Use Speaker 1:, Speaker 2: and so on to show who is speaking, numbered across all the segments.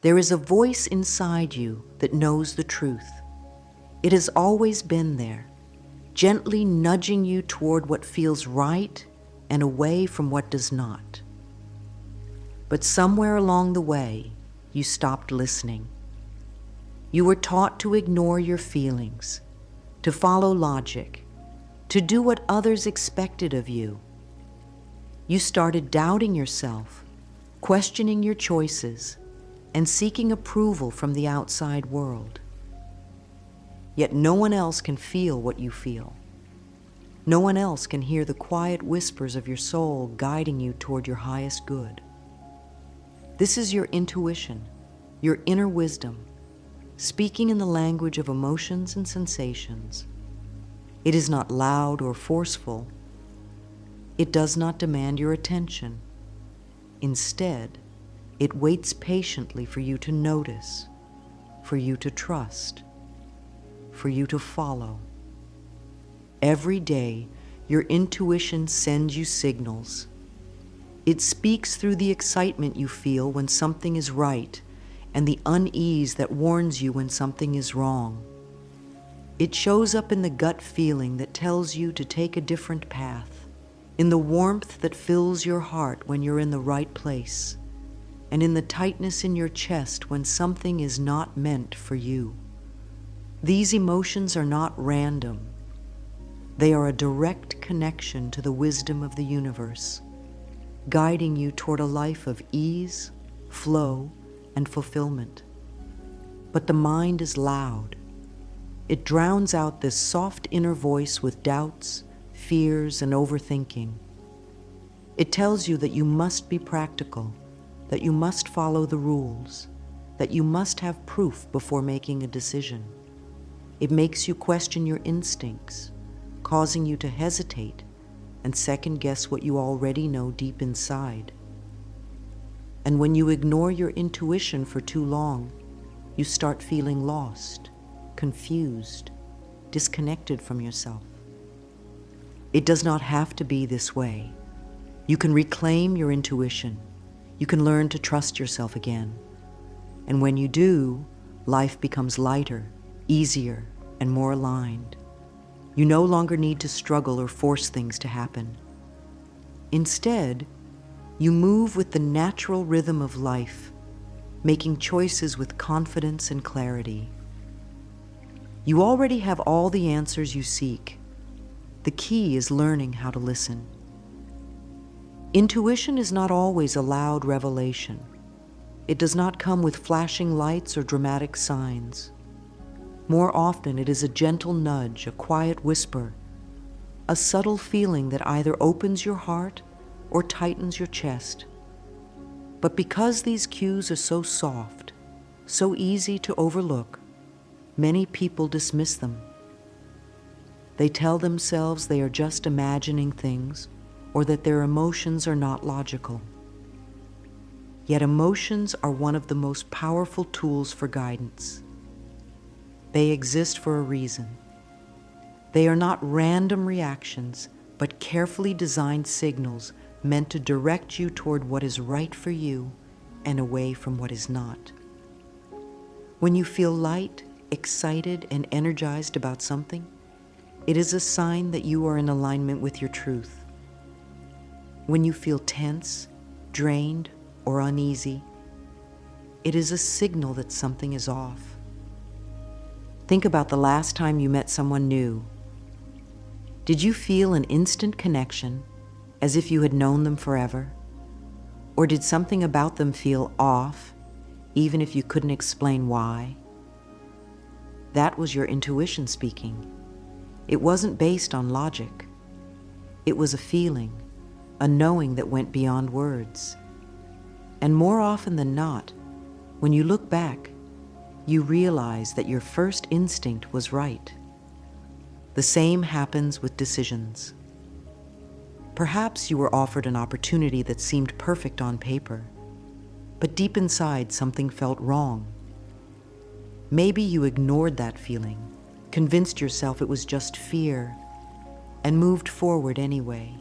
Speaker 1: There is a voice inside you that knows the truth. It has always been there, gently nudging you toward what feels right and away from what does not. But somewhere along the way, you stopped listening. You were taught to ignore your feelings, to follow logic, to do what others expected of you. You started doubting yourself, questioning your choices, and seeking approval from the outside world. Yet no one else can feel what you feel. No one else can hear the quiet whispers of your soul guiding you toward your highest good. This is your intuition, your inner wisdom, speaking in the language of emotions and sensations. It is not loud or forceful. It does not demand your attention. Instead, it waits patiently for you to notice, for you to trust, for you to follow. Every day, your intuition sends you signals. It speaks through the excitement you feel when something is right and the unease that warns you when something is wrong. It shows up in the gut feeling that tells you to take a different path, in the warmth that fills your heart when you're in the right place, and in the tightness in your chest when something is not meant for you. These emotions are not random. They are a direct connection to the wisdom of the universe, guiding you toward a life of ease, flow, and fulfillment. But the mind is loud. It drowns out this soft inner voice with doubts, fears, and overthinking. It tells you that you must be practical, that you must follow the rules, that you must have proof before making a decision. It makes you question your instincts, causing you to hesitate and second-guess what you already know deep inside. And when you ignore your intuition for too long, you start feeling lost, confused, disconnected from yourself. It does not have to be this way. You can reclaim your intuition. You can learn to trust yourself again. And when you do, life becomes lighter, easier, and more aligned. You no longer need to struggle or force things to happen. Instead, you move with the natural rhythm of life, making choices with confidence and clarity. You already have all the answers you seek. The key is learning how to listen. Intuition is not always a loud revelation. It does not come with flashing lights or dramatic signs. More often, it is a gentle nudge, a quiet whisper, a subtle feeling that either opens your heart or tightens your chest. But because these cues are so soft, so easy to overlook, many people dismiss them. They tell themselves they are just imagining things or that their emotions are not logical. Yet emotions are one of the most powerful tools for guidance. They exist for a reason. They are not random reactions, but carefully designed signals meant to direct you toward what is right for you and away from what is not. When you feel light, excited, and energized about something, it is a sign that you are in alignment with your truth. When you feel tense, drained, or uneasy, it is a signal that something is off. Think about the last time you met someone new. Did you feel an instant connection, as if you had known them forever? Or did something about them feel off, even if you couldn't explain why? That was your intuition speaking. It wasn't based on logic. It was a feeling, a knowing that went beyond words. And more often than not, when you look back, you realize that your first instinct was right. The same happens with decisions. Perhaps you were offered an opportunity that seemed perfect on paper, but deep inside something felt wrong. Maybe you ignored that feeling, convinced yourself it was just fear, and moved forward anyway,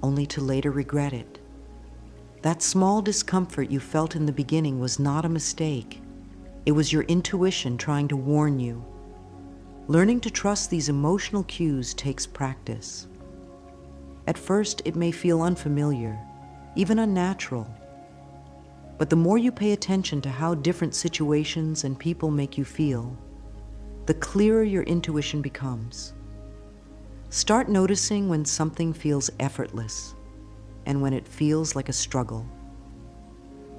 Speaker 1: only to later regret it. That small discomfort you felt in the beginning was not a mistake. It was your intuition trying to warn you. Learning to trust these emotional cues takes practice. At first, it may feel unfamiliar, even unnatural. But the more you pay attention to how different situations and people make you feel, the clearer your intuition becomes. Start noticing when something feels effortless and when it feels like a struggle.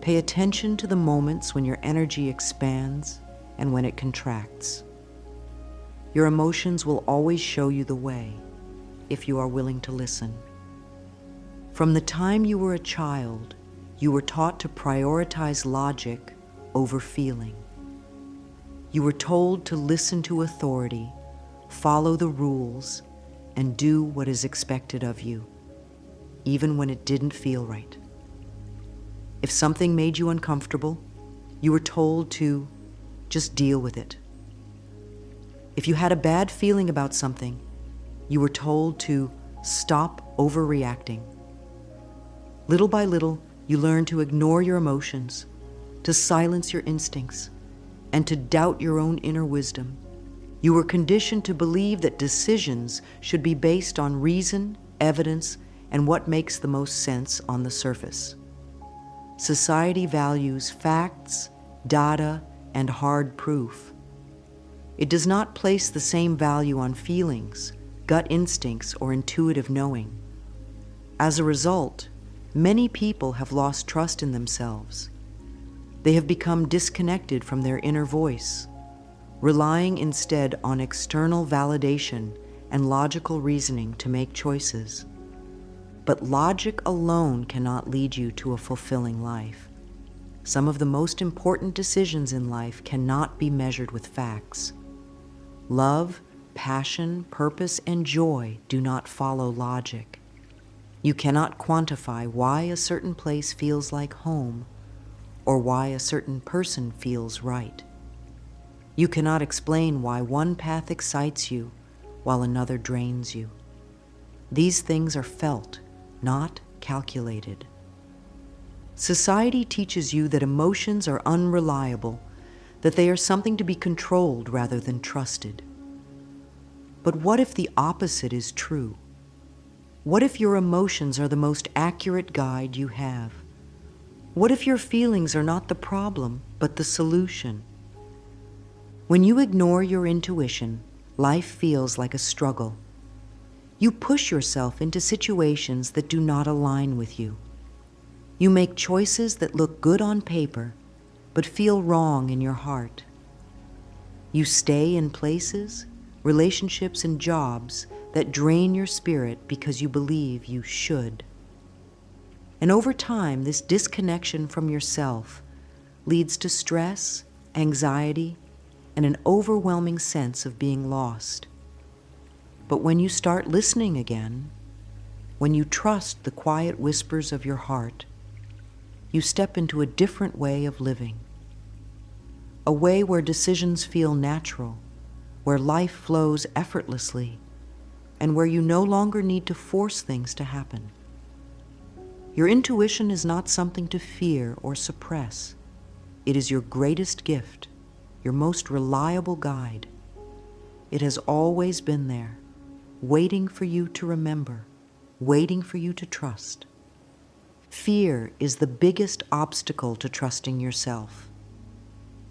Speaker 1: Pay attention to the moments when your energy expands and when it contracts. Your emotions will always show you the way, if you are willing to listen. From the time you were a child, you were taught to prioritize logic over feeling. You were told to listen to authority, follow the rules, and do what is expected of you, even when it didn't feel right. If something made you uncomfortable, you were told to just deal with it. If you had a bad feeling about something, you were told to stop overreacting. Little by little, you learned to ignore your emotions, to silence your instincts, and to doubt your own inner wisdom. You were conditioned to believe that decisions should be based on reason, evidence, and what makes the most sense on the surface. Society values facts, data, and hard proof. It does not place the same value on feelings, gut instincts, or intuitive knowing. As a result, many people have lost trust in themselves. They have become disconnected from their inner voice, relying instead on external validation and logical reasoning to make choices. But logic alone cannot lead you to a fulfilling life. Some of the most important decisions in life cannot be measured with facts. Love, passion, purpose, and joy do not follow logic. You cannot quantify why a certain place feels like home or why a certain person feels right. You cannot explain why one path excites you while another drains you. These things are felt, not calculated. Society teaches you that emotions are unreliable, that they are something to be controlled rather than trusted. But what if the opposite is true? What if your emotions are the most accurate guide you have? What if your feelings are not the problem, but the solution? When you ignore your intuition, life feels like a struggle. You push yourself into situations that do not align with you. You make choices that look good on paper, but feel wrong in your heart. You stay in places, relationships, and jobs that drain your spirit because you believe you should. And over time, this disconnection from yourself leads to stress, anxiety, and an overwhelming sense of being lost. But when you start listening again, when you trust the quiet whispers of your heart, you step into a different way of living. A way where decisions feel natural, where life flows effortlessly, and where you no longer need to force things to happen. Your intuition is not something to fear or suppress. It is your greatest gift, your most reliable guide. It has always been there, waiting for you to remember, waiting for you to trust. Fear is the biggest obstacle to trusting yourself.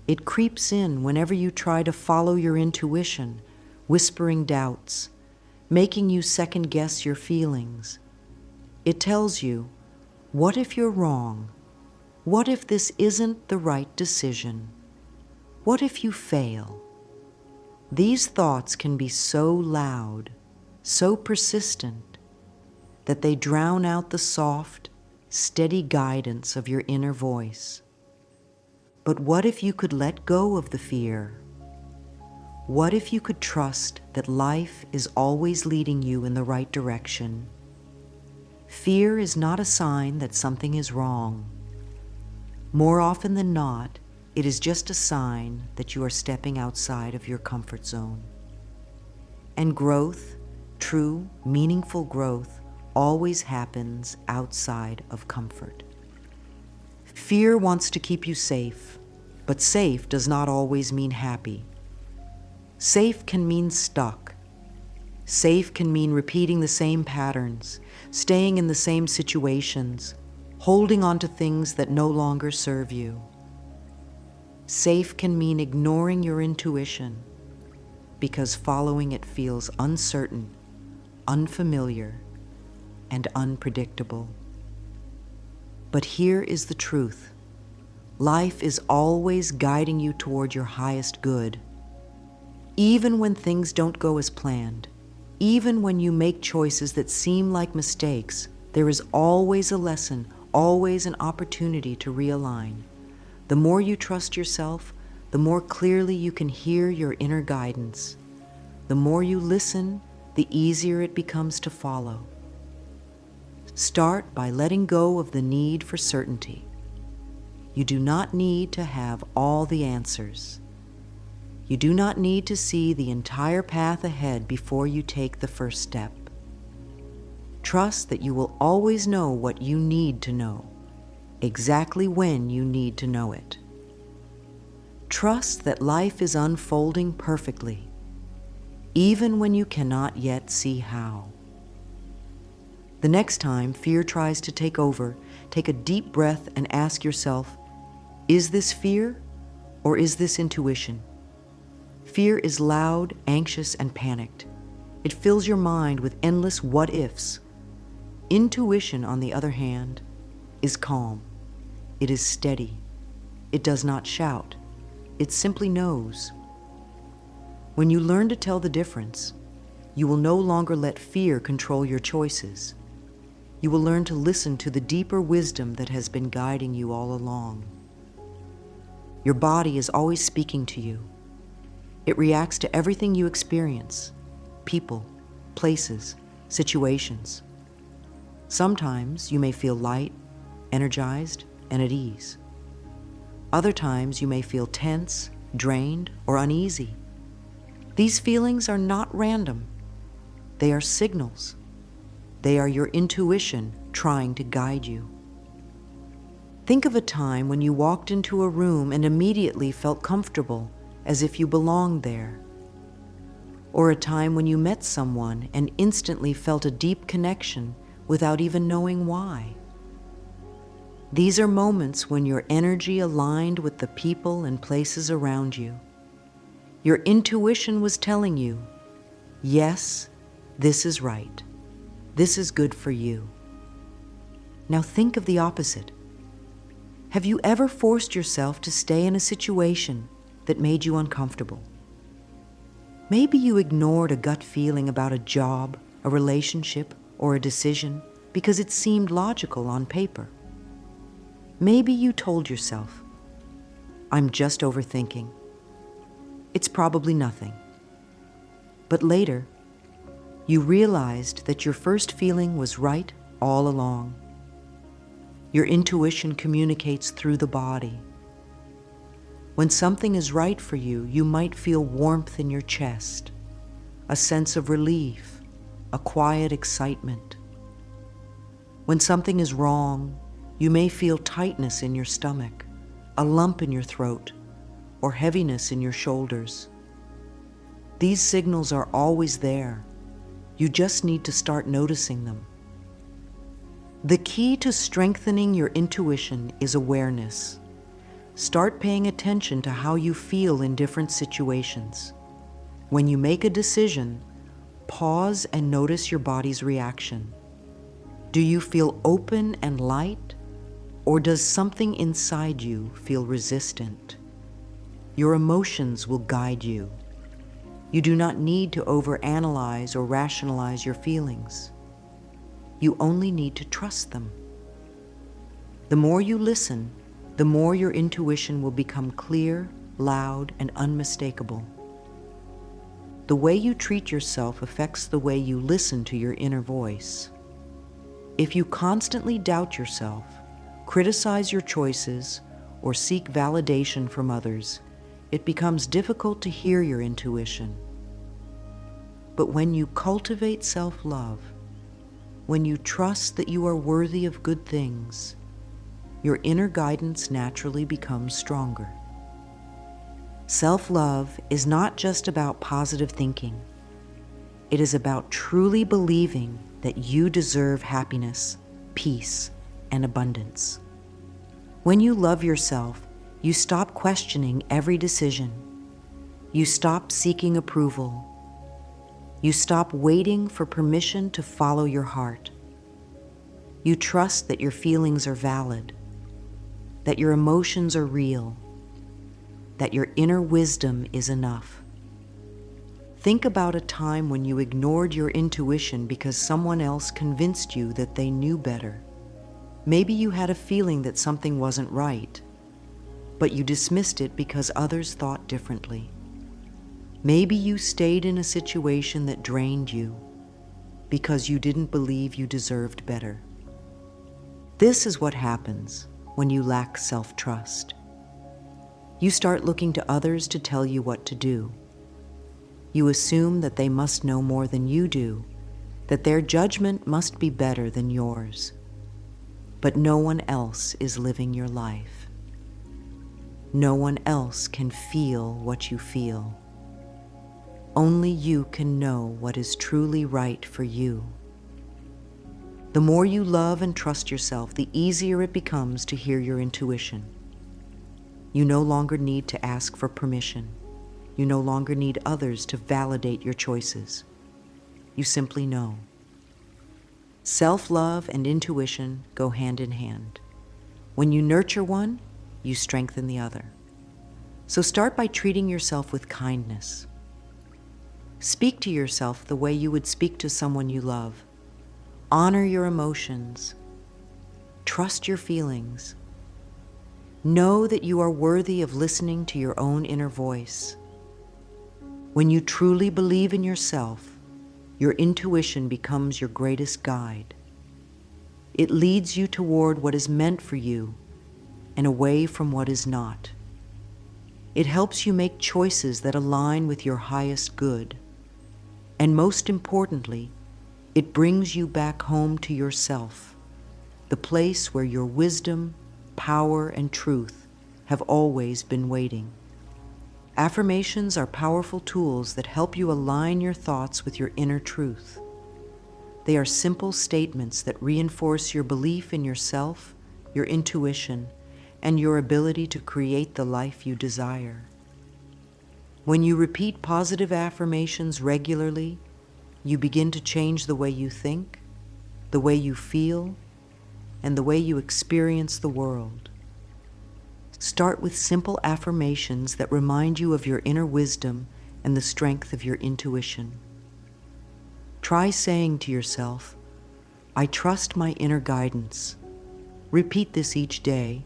Speaker 1: It creeps in whenever you try to follow your intuition, whispering doubts, making you second-guess your feelings. It tells you, what if you're wrong? What if this isn't the right decision? What if you fail? These thoughts can be so loud, so persistent, that they drown out the soft, steady guidance of your inner voice. But what if you could let go of the fear? What if you could trust that life is always leading you in the right direction? Fear is not a sign that something is wrong. More often than not, it is just a sign that you are stepping outside of your comfort zone. And growth, true, meaningful growth, always happens outside of comfort. Fear wants to keep you safe, but safe does not always mean happy. Safe can mean stuck. Safe can mean repeating the same patterns, staying in the same situations, holding on to things that no longer serve you. Safe can mean ignoring your intuition because following it feels uncertain, unfamiliar, and unpredictable. But here is the truth. Life is always guiding you toward your highest good. Even when things don't go as planned, even when you make choices that seem like mistakes, there is always a lesson, always an opportunity to realign. The more you trust yourself, the more clearly you can hear your inner guidance. The more you listen, the easier it becomes to follow. Start by letting go of the need for certainty. You do not need to have all the answers. You do not need to see the entire path ahead before you take the first step. Trust that you will always know what you need to know, exactly when you need to know it. Trust that life is unfolding perfectly, even when you cannot yet see how. The next time fear tries to take over, take a deep breath and ask yourself, is this fear or is this intuition? Fear is loud, anxious, and panicked. It fills your mind with endless what-ifs. Intuition, on the other hand, is calm. It is steady. It does not shout. It simply knows. When you learn to tell the difference, you will no longer let fear control your choices. You will learn to listen to the deeper wisdom that has been guiding you all along. Your body is always speaking to you. It reacts to everything you experience, people, places, situations. Sometimes you may feel light, energized, and at ease. Other times you may feel tense, drained, or uneasy. These feelings are not random. They are signals. They are your intuition trying to guide you. Think of a time when you walked into a room and immediately felt comfortable, as if you belonged there. Or a time when you met someone and instantly felt a deep connection without even knowing why. These are moments when your energy aligned with the people and places around you. Your intuition was telling you, yes, this is right. This is good for you. Now think of the opposite. Have you ever forced yourself to stay in a situation that made you uncomfortable? Maybe you ignored a gut feeling about a job, a relationship, or a decision because it seemed logical on paper. Maybe you told yourself, I'm just overthinking. It's probably nothing. But later, you realized that your first feeling was right all along. Your intuition communicates through the body. When something is right for you, you might feel warmth in your chest, a sense of relief, a quiet excitement. When something is wrong, you may feel tightness in your stomach, a lump in your throat, or heaviness in your shoulders. These signals are always there. You just need to start noticing them. The key to strengthening your intuition is awareness. Start paying attention to how you feel in different situations. When you make a decision, pause and notice your body's reaction. Do you feel open and light, or does something inside you feel resistant? Your emotions will guide you. You do not need to overanalyze or rationalize your feelings. You only need to trust them. The more you listen, the more your intuition will become clear, loud, and unmistakable. The way you treat yourself affects the way you listen to your inner voice. If you constantly doubt yourself, criticize your choices, or seek validation from others, it becomes difficult to hear your intuition. But when you cultivate self-love, when you trust that you are worthy of good things, your inner guidance naturally becomes stronger. Self-love is not just about positive thinking. It is about truly believing that you deserve happiness, peace, and abundance. When you love yourself, you stop questioning every decision. You stop seeking approval. You stop waiting for permission to follow your heart. You trust that your feelings are valid, that your emotions are real, that your inner wisdom is enough. Think about a time when you ignored your intuition because someone else convinced you that they knew better. Maybe you had a feeling that something wasn't right, but you dismissed it because others thought differently. Maybe you stayed in a situation that drained you because you didn't believe you deserved better. This is what happens when you lack self-trust. You start looking to others to tell you what to do. You assume that they must know more than you do, that their judgment must be better than yours. But no one else is living your life. No one else can feel what you feel. Only you can know what is truly right for you. The more you love and trust yourself, the easier it becomes to hear your intuition. You no longer need to ask for permission. You no longer need others to validate your choices. You simply know. Self-love and intuition go hand in hand. When you nurture one, you strengthen the other. So start by treating yourself with kindness. Speak to yourself the way you would speak to someone you love. Honor your emotions. Trust your feelings. Know that you are worthy of listening to your own inner voice. When you truly believe in yourself, your intuition becomes your greatest guide. It leads you toward what is meant for you and away from what is not. It helps you make choices that align with your highest good. And most importantly, it brings you back home to yourself, the place where your wisdom, power, and truth have always been waiting. Affirmations are powerful tools that help you align your thoughts with your inner truth. They are simple statements that reinforce your belief in yourself, your intuition, and your ability to create the life you desire. When you repeat positive affirmations regularly, you begin to change the way you think, the way you feel, and the way you experience the world. Start with simple affirmations that remind you of your inner wisdom and the strength of your intuition. Try saying to yourself, "I trust my inner guidance." Repeat this each day,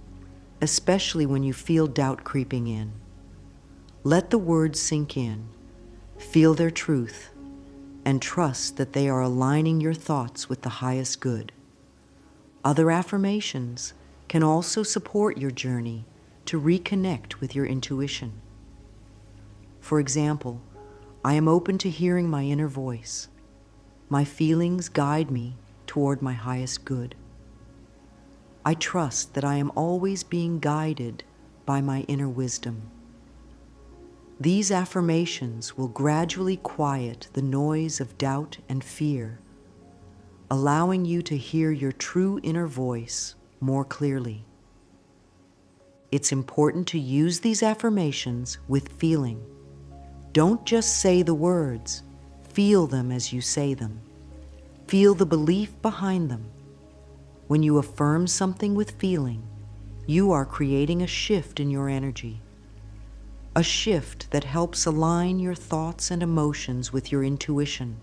Speaker 1: especially when you feel doubt creeping in. Let the words sink in, feel their truth, and trust that they are aligning your thoughts with the highest good. Other affirmations can also support your journey to reconnect with your intuition. For example, I am open to hearing my inner voice. My feelings guide me toward my highest good. I trust that I am always being guided by my inner wisdom. These affirmations will gradually quiet the noise of doubt and fear, allowing you to hear your true inner voice more clearly. It's important to use these affirmations with feeling. Don't just say the words, feel them as you say them. Feel the belief behind them. When you affirm something with feeling, you are creating a shift in your energy. A shift that helps align your thoughts and emotions with your intuition.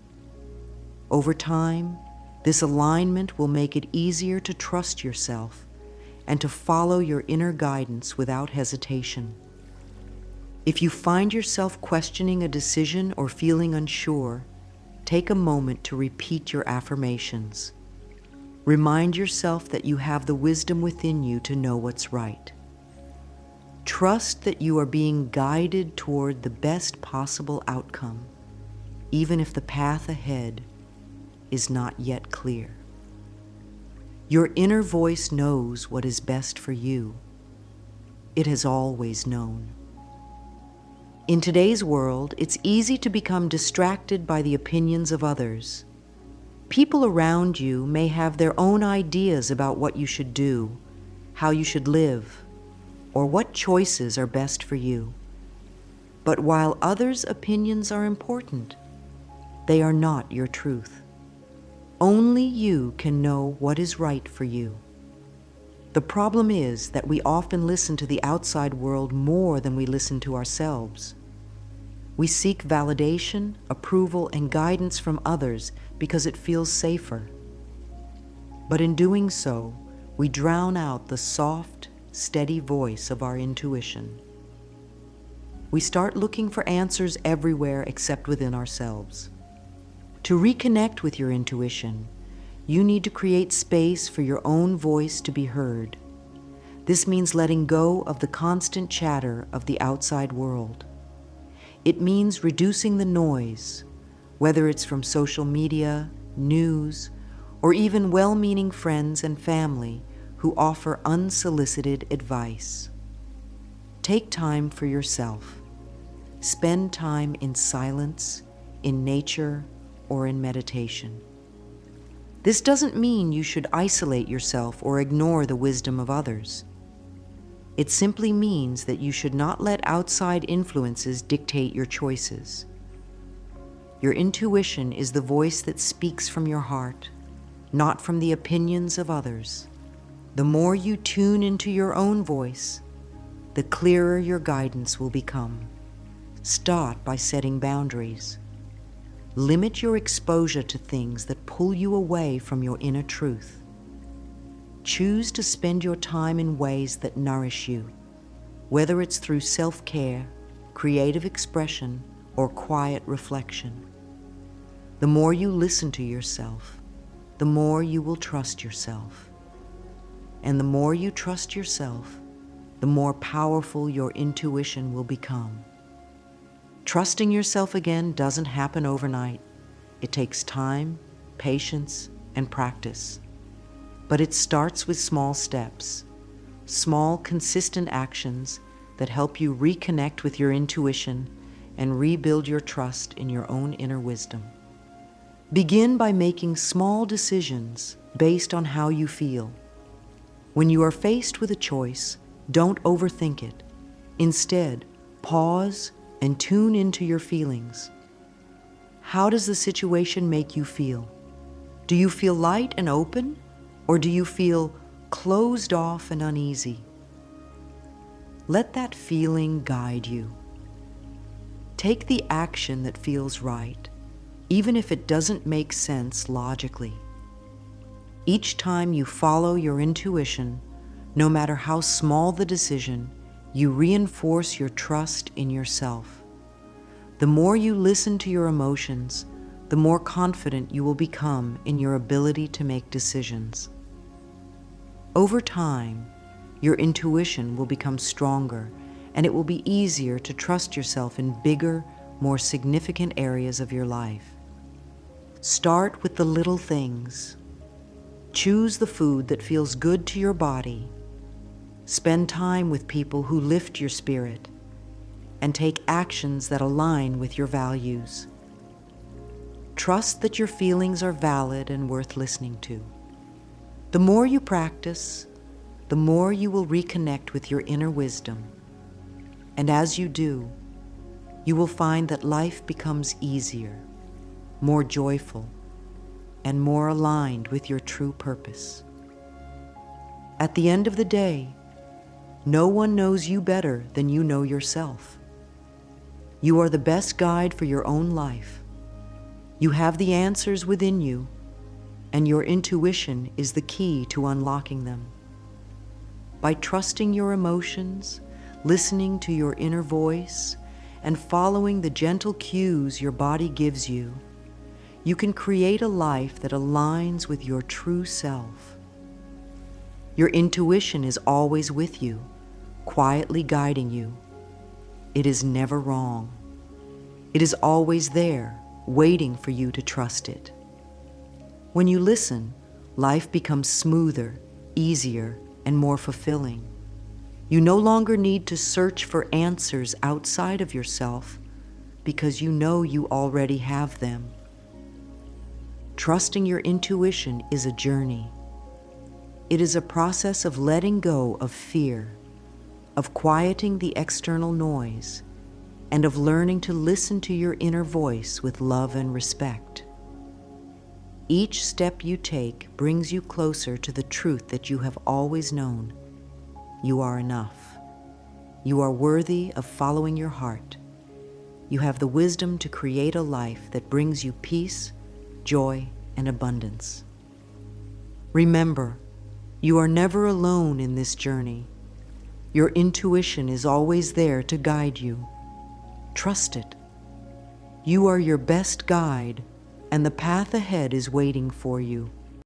Speaker 1: Over time, this alignment will make it easier to trust yourself and to follow your inner guidance without hesitation. If you find yourself questioning a decision or feeling unsure, take a moment to repeat your affirmations. Remind yourself that you have the wisdom within you to know what's right. Trust that you are being guided toward the best possible outcome, even if the path ahead is not yet clear. Your inner voice knows what is best for you. It has always known. In today's world, it's easy to become distracted by the opinions of others. People around you may have their own ideas about what you should do, how you should live, or what choices are best for you. But while others' opinions are important, they are not your truth. Only you can know what is right for you. The problem is that we often listen to the outside world more than we listen to ourselves. We seek validation, approval, and guidance from others because it feels safer. But in doing so, we drown out the soft, steady voice of our intuition. We start looking for answers everywhere except within ourselves. To reconnect with your intuition, you need to create space for your own voice to be heard. This means letting go of the constant chatter of the outside world. It means reducing the noise, whether it's from social media, news, or even well-meaning friends and family who offer unsolicited advice. Take time for yourself. Spend time in silence, in nature, or in meditation. This doesn't mean you should isolate yourself or ignore the wisdom of others. It simply means that you should not let outside influences dictate your choices. Your intuition is the voice that speaks from your heart, not from the opinions of others. The more you tune into your own voice, the clearer your guidance will become. Start by setting boundaries. Limit your exposure to things that pull you away from your inner truth. Choose to spend your time in ways that nourish you, whether it's through self-care, creative expression, or quiet reflection. The more you listen to yourself, the more you will trust yourself. And the more you trust yourself, the more powerful your intuition will become. Trusting yourself again doesn't happen overnight. It takes time, patience, and practice. But it starts with small steps, small, consistent actions that help you reconnect with your intuition and rebuild your trust in your own inner wisdom. Begin by making small decisions based on how you feel. When you are faced with a choice, don't overthink it. Instead, pause and tune into your feelings. How does the situation make you feel? Do you feel light and open, or do you feel closed off and uneasy? Let that feeling guide you. Take the action that feels right, even if it doesn't make sense logically. Each time you follow your intuition, no matter how small the decision, you reinforce your trust in yourself. The more you listen to your emotions, the more confident you will become in your ability to make decisions. Over time, your intuition will become stronger, and it will be easier to trust yourself in bigger, more significant areas of your life. Start with the little things. Choose the food that feels good to your body. Spend time with people who lift your spirit, and take actions that align with your values. Trust that your feelings are valid and worth listening to. The more you practice, the more you will reconnect with your inner wisdom. And as you do, you will find that life becomes easier, more joyful, and more aligned with your true purpose. At the end of the day, no one knows you better than you know yourself. You are the best guide for your own life. You have the answers within you, and your intuition is the key to unlocking them. By trusting your emotions, listening to your inner voice, and following the gentle cues your body gives you, you can create a life that aligns with your true self. Your intuition is always with you, quietly guiding you. It is never wrong. It is always there, waiting for you to trust it. When you listen, life becomes smoother, easier, and more fulfilling. You no longer need to search for answers outside of yourself because you know you already have them. Trusting your intuition is a journey. It is a process of letting go of fear, of quieting the external noise, and of learning to listen to your inner voice with love and respect. Each step you take brings you closer to the truth that you have always known. You are enough. You are worthy of following your heart. You have the wisdom to create a life that brings you peace, joy, and abundance. Remember, you are never alone in this journey. Your intuition is always there to guide you. Trust it. You are your best guide, and the path ahead is waiting for you.